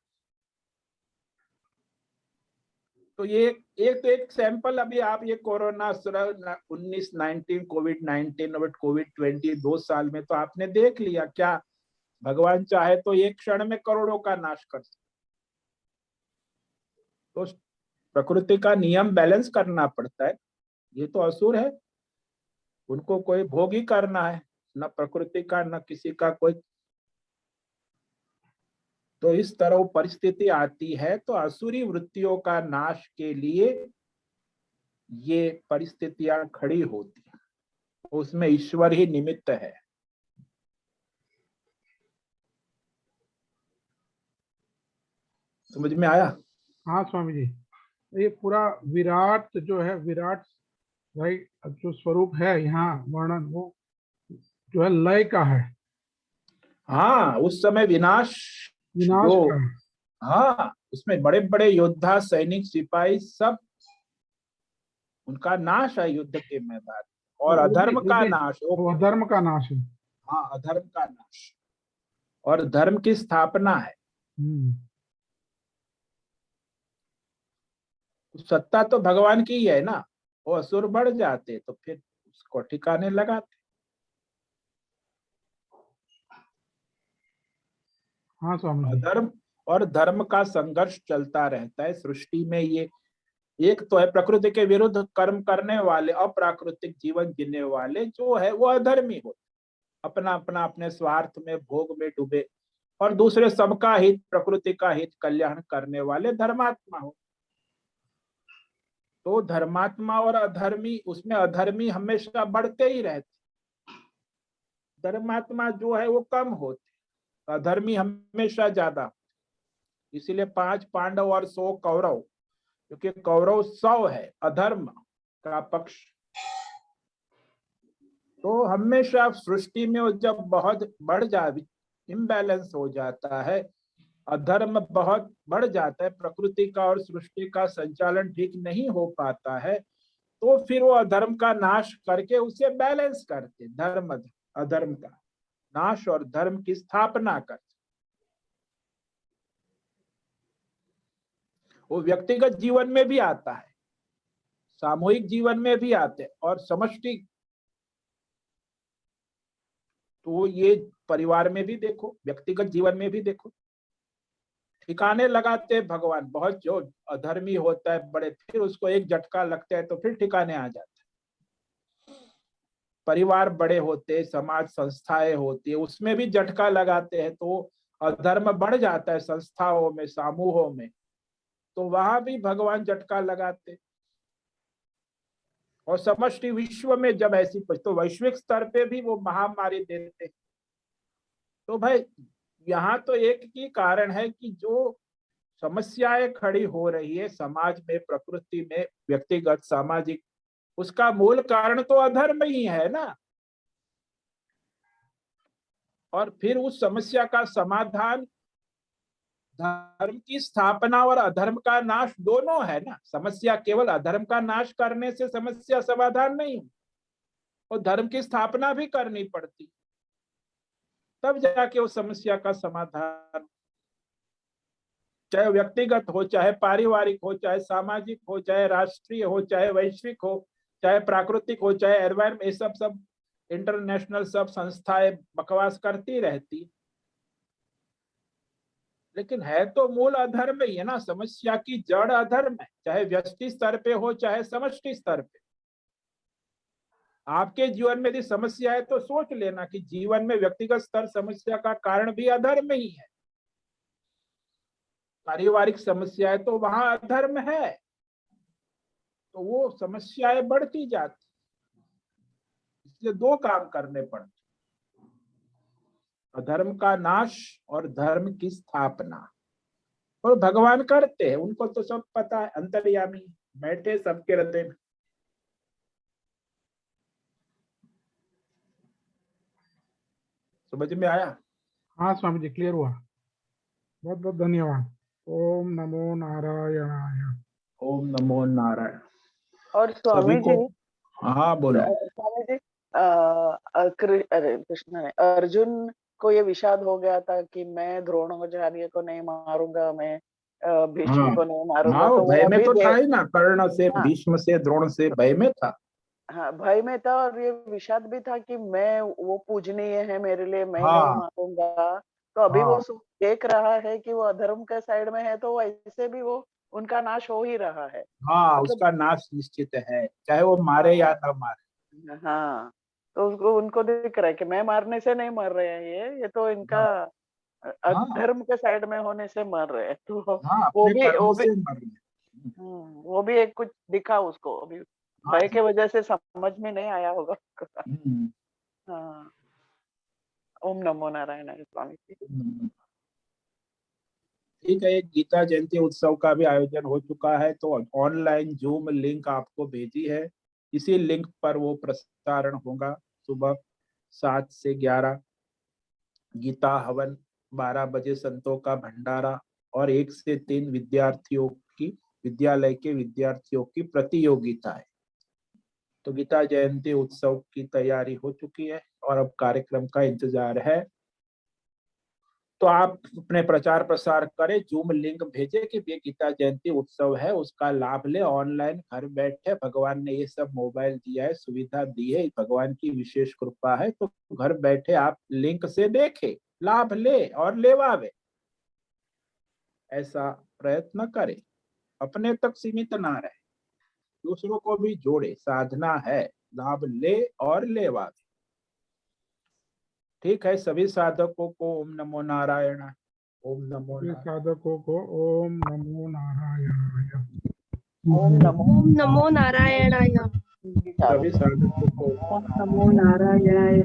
Speaker 1: तो ये एक तो एक सैंपल, अभी आप ये कोरोना 19 कोविड-19 और कोविड-20 2 साल में तो आपने देख लिया, क्या भगवान चाहे तो एक क्षण में करोड़ों का नाश कर सकते। तो प्रकृति का नियम बैलेंस करना पड़ता है। ये तो असुर है, उनको कोई भोग ही करना है, न प्रकृति का न किसी का कोई तो इस तरह वो परिस्थिति आती है, तो असुरी वृत्तियों का नाश के लिए ये परिस्थितियां खड़ी होती हैं, उसमें ईश्वर ही निमित्त है। समझ में आया?
Speaker 2: हाँ स्वामी जी, ये पूरा विराट जो है, विराट राइट, जो स्वरूप है यहाँ वर्णन, वो जो है लय का है,
Speaker 1: हाँ, उस समय विनाश
Speaker 2: विनाश
Speaker 1: जो,
Speaker 2: का है।
Speaker 1: हाँ, उसमें बड़े बड़े योद्धा, सैनिक, सिपाही सब, उनका नाश है युद्ध के मैदान, और अधर्म
Speaker 2: वो
Speaker 1: का
Speaker 2: भी
Speaker 1: नाश हो।
Speaker 2: वो अधर्म का नाश है।
Speaker 1: हाँ, अधर्म का नाश और धर्म की स्थापना है।
Speaker 2: हम्म।
Speaker 1: सत्ता तो भगवान की ही है ना, वो असुर बढ़ जाते तो फिर उसको ठिकाने लगाते।
Speaker 2: हाँ स्वामी जी।
Speaker 1: अधर्म और धर्म का संघर्ष चलता रहता है सृष्टि में। ये एक तो है प्रकृति के विरुद्ध कर्म करने वाले, अप्राकृतिक जीवन जीने वाले जो है वो अधर्मी होते, अपना अपना अपने स्वार्थ में, भोग में डूबे, और दूसरे सबका हित, प्रकृति का हित, कल्याण करने वाले धर्मात्मा हो। तो धर्मात्मा और अधर्मी, उसमें अधर्मी हमेशा बढ़ते ही रहते, धर्मात्मा जो है वो कम होते, अधर्मी हमेशा ज्यादा। इसीलिए 5 पांडव और 100 कौरव, क्योंकि कौरव 100 है अधर्म का पक्ष। तो हमेशा सृष्टि में वो जब बहुत बढ़ जाए, इम्बैलेंस हो जाता है, अधर्म बहुत बढ़ जाता है, प्रकृति का और सृष्टि का संचालन ठीक नहीं हो पाता है, तो फिर वो अधर्म का नाश करके उसे बैलेंस करते, धर्म अधर्म का नाश और धर्म की स्थापना करते। वो व्यक्तिगत जीवन में भी आता है, सामूहिक जीवन में भी आते, और समष्टि, तो ये परिवार में भी देखो, व्यक्तिगत जीवन में भी देखो, ठिकाने लगाते हैं भगवान। बहुत जो अधर्मी होता है बड़े, फिर उसको एक झटका लगता है तो फिर ठिकाने आ जाते हैं। परिवार बड़े होते, समाज संस्थाएं होती है, उसमें भी झटका लगाते हैं तो अधर्म बढ़ जाता है संस्थाओं में, समूहों में, तो वहां भी भगवान झटका लगाते। और समष्टि विश्व में जब ऐसी, तो वैश्विक स्तर पे भी वो महामारी देते। तो भाई यहाँ तो एक ही कारण है कि जो समस्याएं खड़ी हो रही है समाज में, प्रकृति में, व्यक्तिगत सामाजिक, उसका मूल कारण तो अधर्म ही है ना। और फिर उस समस्या का समाधान धर्म की स्थापना और अधर्म का नाश दोनों है ना। समस्या केवल अधर्म का नाश करने से समस्या समाधान नहीं, और धर्म की स्थापना भी करनी पड़ती, तब जाके उस समस्या का समाधान, चाहे व्यक्तिगत हो, चाहे पारिवारिक हो, चाहे सामाजिक हो, चाहे राष्ट्रीय हो, चाहे वैश्विक हो, चाहे प्राकृतिक हो, चाहे एनवायरमेंट, ये सब इंटरनेशनल सब संस्थाएं बकवास करती रहती, लेकिन है तो मूल अधर्म ही है ना। समस्या की जड़ अधर्म है, चाहे व्यक्ति स्तर पे हो चाहे समष्टि स्तर पे। आपके जीवन में यदि समस्या है तो सोच लेना कि जीवन में व्यक्तिगत स्तर समस्या का कारण भी अधर्म ही है। पारिवारिक समस्या है तो वहां अधर्म है, तो वो समस्याएं बढ़ती जाती, इसलिए 2 काम करने पड़ते, अधर्म का नाश और धर्म की स्थापना। और भगवान करते हैं, उनको तो सब पता है, अंतर्यामी बैठे सबके हृदय में। समझ में आया?
Speaker 2: हाँ स्वामी जी, क्लियर हुआ। बहुत बहुत धन्यवाद। ओम नमो नारायणाय।
Speaker 1: ओम नमो नारायण।
Speaker 3: और
Speaker 1: सभी
Speaker 3: स्वामी
Speaker 1: को,
Speaker 3: जी,
Speaker 1: हाँ बोलो।
Speaker 3: स्वामी जी, अरे कृष्ण ने, अर्जुन को ये विषाद हो गया था कि मैं द्रोणाचार्य को नहीं मारूंगा, मैं भीष्म
Speaker 1: हाँ
Speaker 3: को नहीं
Speaker 1: हाँ,
Speaker 3: मारूंगा,
Speaker 1: वो
Speaker 3: तो वो
Speaker 1: भय में
Speaker 3: अभी
Speaker 1: तो था ही ना, कर्ण से,
Speaker 3: हाँ
Speaker 1: भीष्म से, द्रोण से भय में था।
Speaker 3: हाँ, भय में था, और ये विषाद भी था कि मैं, वो पूजनीय है मेरे लिए, मैं नहीं
Speaker 1: हाँ
Speaker 3: मारूंगा। तो अभी वो
Speaker 1: हाँ
Speaker 3: देख रहा है कि वो अधर्म के साइड में है, तो ऐसे भी वो उनका नाश हो ही रहा है।
Speaker 1: हाँ,
Speaker 3: मतलब
Speaker 1: उसका नाश निश्चित है, चाहे वो मारे या न मारे।
Speaker 3: हाँ, तो उसको, उनको दिख रहा है कि मैं मारने से नहीं मर रहे हैं, ये तो इनका
Speaker 1: हाँ हाँ।
Speaker 3: धर्म के साइड में होने से मर रहे हैं, तो
Speaker 1: हाँ,
Speaker 3: वो
Speaker 1: अपने
Speaker 3: भी
Speaker 1: कर्म
Speaker 3: वो भी
Speaker 1: से मर रहे हैं।
Speaker 3: वो भी एक कुछ दिखा उसको अभी,
Speaker 1: हाँ
Speaker 3: भय
Speaker 1: जी।
Speaker 3: के वजह से समझ में नहीं आया होगा उसको।
Speaker 1: हम्म,
Speaker 3: हाँ, ओम नमो नारायण स्वामी जी।
Speaker 1: हम्म। ठीक है, एक गीता जयंती उत्सव का भी आयोजन हो चुका है, तो ऑनलाइन जूम लिंक आपको भेजी है। इसी लिंक पर वो प्रसारण होगा सुबह 7 से 11। गीता हवन, 12 बजे संतों का भंडारा, और 1 से 3 विद्यार्थियों की, विद्यालय के विद्यार्थियों की प्रतियोगिता है। तो गीता जयंती उत्सव की तैयारी हो चुकी है और अब कार्यक्रम का इंतजार है। तो आप अपने प्रचार प्रसार करें, जूम लिंक भेजे कि ये गीता जयंती उत्सव है, उसका लाभ ले। ऑनलाइन घर बैठे, भगवान ने ये सब मोबाइल दिया है, सुविधा दी है, भगवान की विशेष कृपा है, तो घर बैठे आप लिंक से देखे, लाभ ले और लेवावे। ऐसा प्रयत्न करें, अपने तक सीमित ना रहे, दूसरों को भी जोड़े। साधना है, लाभ ले और लेवावे। ठीक है, सभी साधकों को ओम नमो नारायण। ओम नमो
Speaker 2: सभी
Speaker 1: नारायण।
Speaker 2: साधकों को ओम नमो नारायणाय।
Speaker 3: ओम नमो
Speaker 4: ओम नमो नारायणाय।
Speaker 1: सभी साधकों को
Speaker 4: ओम नमो नारायणाय।